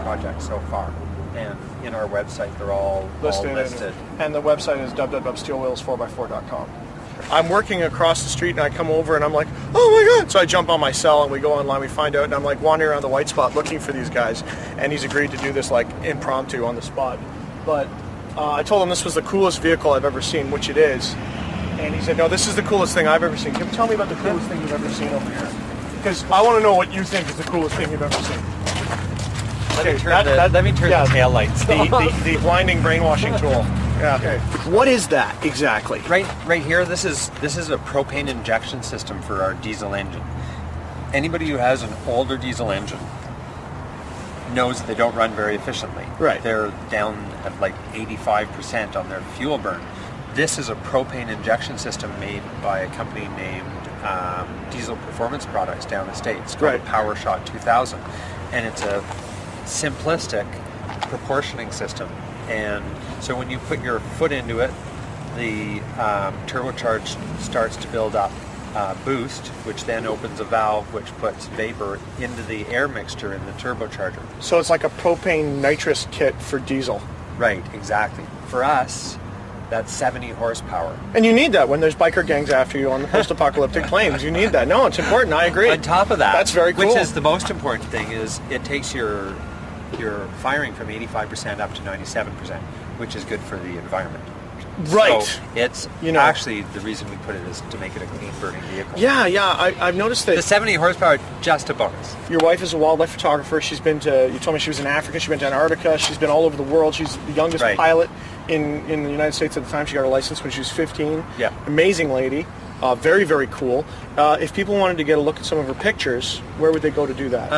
projects so far. And in our website, they're all listed. And the website is www.steelwheels4x4.com. I'm working across the street and I come over and I'm like, oh my God. So I jump on my cell and we go online, we find out, and I'm like wandering around the white spot looking for these guys. And he's agreed to do this like impromptu on the spot. But I told him this was the coolest vehicle I've ever seen, which it is. And he said, no, this is the coolest thing I've ever seen. Can you tell me about the coolest thing you've ever seen over here? Because I want to know what you think is the coolest thing you've ever seen. Let me turn the tail lights. The blinding brainwashing tool. Yeah. Okay. What is that exactly? Right here, this is a propane injection system for our diesel engine. Anybody who has an older diesel engine knows that they don't run very efficiently. Right. They're down at like 85% on their fuel burn. This is a propane injection system made by a company named Diesel Performance Products down the States called PowerShot 2000. And it's a simplistic proportioning system. And so when you put your foot into it, the turbocharge starts to build up boost, which then opens a valve which puts vapor into the air mixture in the turbocharger. So it's like a propane nitrous kit for diesel. Right, exactly. For us, that's 70 horsepower. And you need that when there's biker gangs after you on the post-apocalyptic plains. You need that. No, it's important. I agree. On top of that, that's very cool. Which is the most important thing, is it takes your firing from 85% up to 97%, which is good for the environment. Right. So it's actually the reason we put it is to make it a clean burning vehicle. Yeah. I've noticed that. The 70 horsepower, just a bonus. Your wife is a wildlife photographer. She's been to, you told me she was in Africa, she's been to Antarctica, she's been all over the world. She's the youngest pilot in the United States at the time. She got her license when she was 15. Yeah. Amazing lady. Very, very cool. If people wanted to get a look at some of her pictures, where would they go to do that?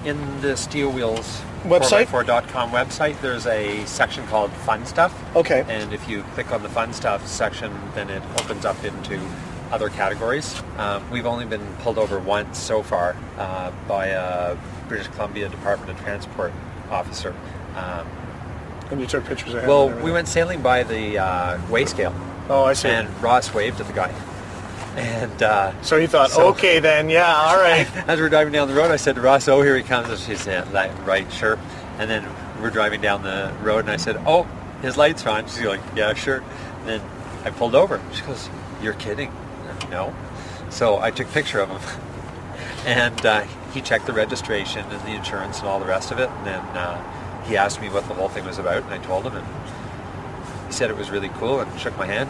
In the Steel Wheels website? 4x4.com website, there's a section called Fun Stuff. Okay. And if you click on the Fun Stuff section, then it opens up into other categories. We've only been pulled over once so far by a British Columbia Department of Transport officer. And you took pictures of him? Well, we went sailing by the weigh scale. Oh, I see. And Ross waved at the guy. And so he thought, okay then, yeah, all right. As we're driving down the road, I said to Ross, oh, here he comes. And she said, right, sure. And then we're driving down the road, and I said, oh, his lights are on. She's like, yeah, sure. And then I pulled over. She goes, you're kidding. No. So I took a picture of him. And he checked the registration and the insurance and all the rest of it. And then he asked me what the whole thing was about, and I told him. And he said it was really cool and shook my hand.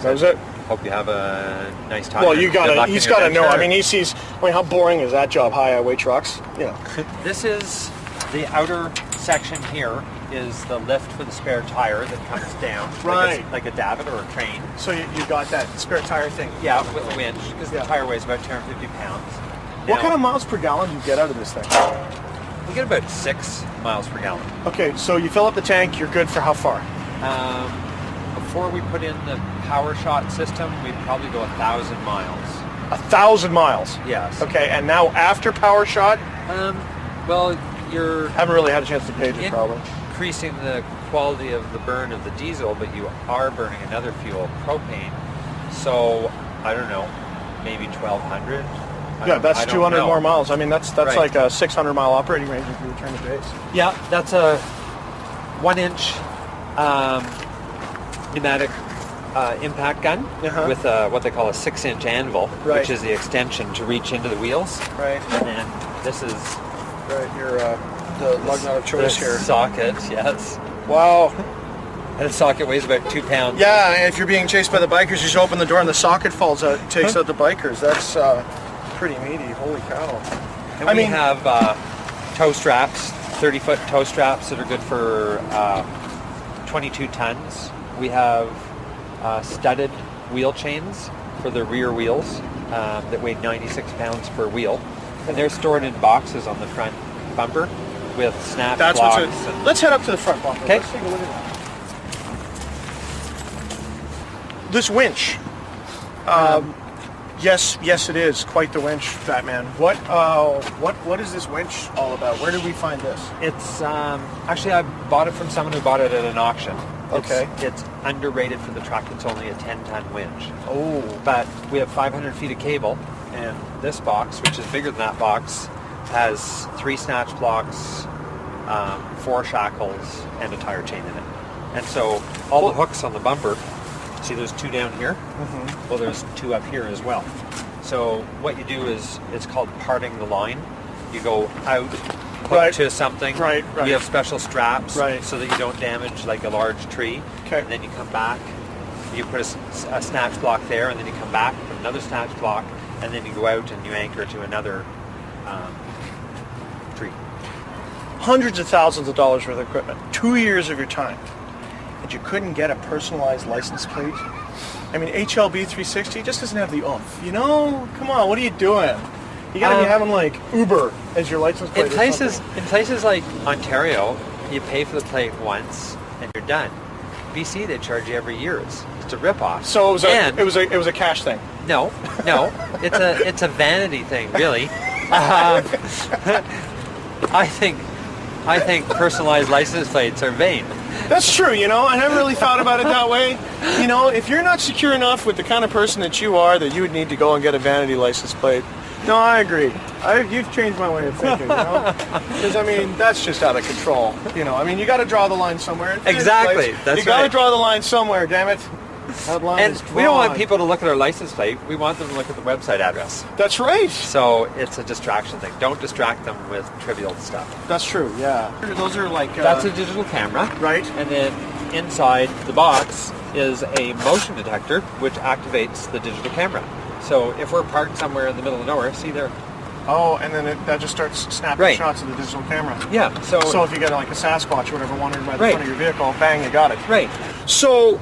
That was it. Hope you have a nice time. Well, he's got to know. I mean, he sees. I mean, how boring is that job? Highway trucks. You know. This is the outer section here. Is the lift for the spare tire that comes down, right? Like a davit or a train. So you got that spare tire thing? Yeah, with a winch, because the tire weighs about 250 pounds. What kind of miles per gallon do you get out of this thing? We get about 6 miles per gallon. Okay, so you fill up the tank. You're good for how far? Before we put in the PowerShot system, we'd probably go 1,000 miles. 1,000 miles? Yes. Okay, and now after PowerShot? Well, you're... Haven't really had a chance to page it, probably. Increasing the quality of the burn of the diesel, but you are burning another fuel, propane. So, I don't know, maybe 1,200? Yeah, that's 200 more miles. I mean, that's right. Like a 600-mile operating range if you return to base. Yeah, that's a 1-inch pneumatic impact gun with what they call a 6-inch anvil, which is the extension to reach into the wheels. Right. And then this is your the lug nut of choice here. Socket, yes. Wow. And the socket weighs about 2 pounds. Yeah, and if you're being chased by the bikers, you just open the door and the socket falls out, takes out the bikers. That's pretty meaty. Holy cow. And we have tow straps, 30-foot tow straps that are good for 22 tons. We have studded wheel chains for the rear wheels that weigh 96 pounds per wheel. And they're stored in boxes on the front bumper with snap blocks. Let's head up to the front bumper. Okay. Let's take a look at that. This winch. Yes, it is quite the winch, Batman. What is this winch all about? Where did we find this? It's actually I bought it from someone who bought it at an auction. Okay. It's underrated for the truck. It's only a 10-ton winch. Oh. But we have 500 feet of cable, and this box, which is bigger than that box, has 3 snatch blocks, 4 shackles, and a tire chain in it. And so all the hooks on the bumper, see there's 2 down here? Mm-hmm. Well, there's 2 up here as well. So what you do is, it's called parting the line. You go out, hook to something. Right. You have special straps Right. so that you don't damage like a large tree. Okay. And then you come back, you put a snatch block there, and then you come back, put another snatch block, and then you go out and you anchor to another tree. Hundreds of thousands of dollars worth of equipment, 2 years of your time, and you couldn't get a personalized license plate. I mean, HLB 360 just doesn't have the oomph. You know, come on, what are you doing? You got to be having like Uber as your license plate. In places like Ontario, you pay for the plate once and you're done. BC, they charge you every year. It's a ripoff. So it was a cash thing. No, it's a vanity thing, really. I think personalized license plates are vain. That's true, you know. I never really thought about it that way. You know, if you're not secure enough with the kind of person that you are, that you would need to go and get a vanity license plate. No, I agree. You've changed my way of thinking, you know? Because, I mean, that's just out of control. You know, I mean, you got to draw the line somewhere. Exactly. That's you got to draw the line somewhere, damn it. That line is drawn. We don't want people to look at our license plate. We want them to look at the website address. That's right. So it's a distraction thing. Don't distract them with trivial stuff. That's true, yeah. Those are like... That's a digital camera. Right. And then inside the box is a motion detector, which activates the digital camera. So if we're parked somewhere in the middle of nowhere, see there. Oh, and then that just starts snapping shots of the digital camera. Yeah. So if you get like a Sasquatch or whatever wandering by the front of your vehicle, bang, you got it. Right. So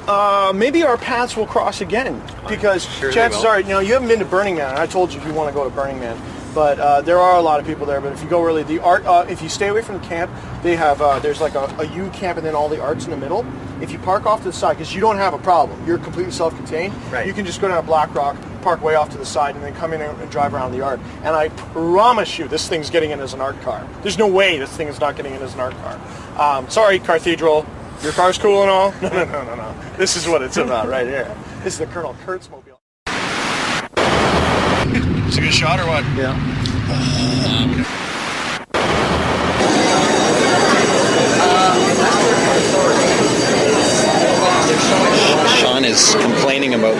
maybe our paths will cross again, because chances are, you haven't been to Burning Man. I told you if you want to go to Burning Man, but there are a lot of people there. But if you go really, the art, if you stay away from the camp, they have there's like a U camp and then all the art's in the middle. If you park off to the side, because you don't have a problem, you're completely self-contained. Right. You can just go down Black Rock, park way off to the side, and then come in and drive around the art. And I promise you, this thing's getting in as an art car. There's no way this thing is not getting in as an art car. Sorry, Cathedral. Your car's cool and all? No. This is what it's about right here. This is the Colonel Kurtz mobile. It's a good shot or what? Yeah. Sean is complaining about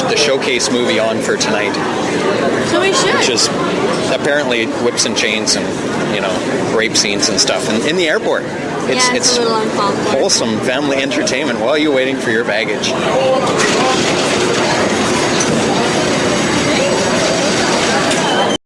the showcase movie on for tonight. So we should. Which is apparently whips and chains and, rape scenes and stuff in the airport. It's a little uncalled for. Wholesome family entertainment while you're waiting for your baggage.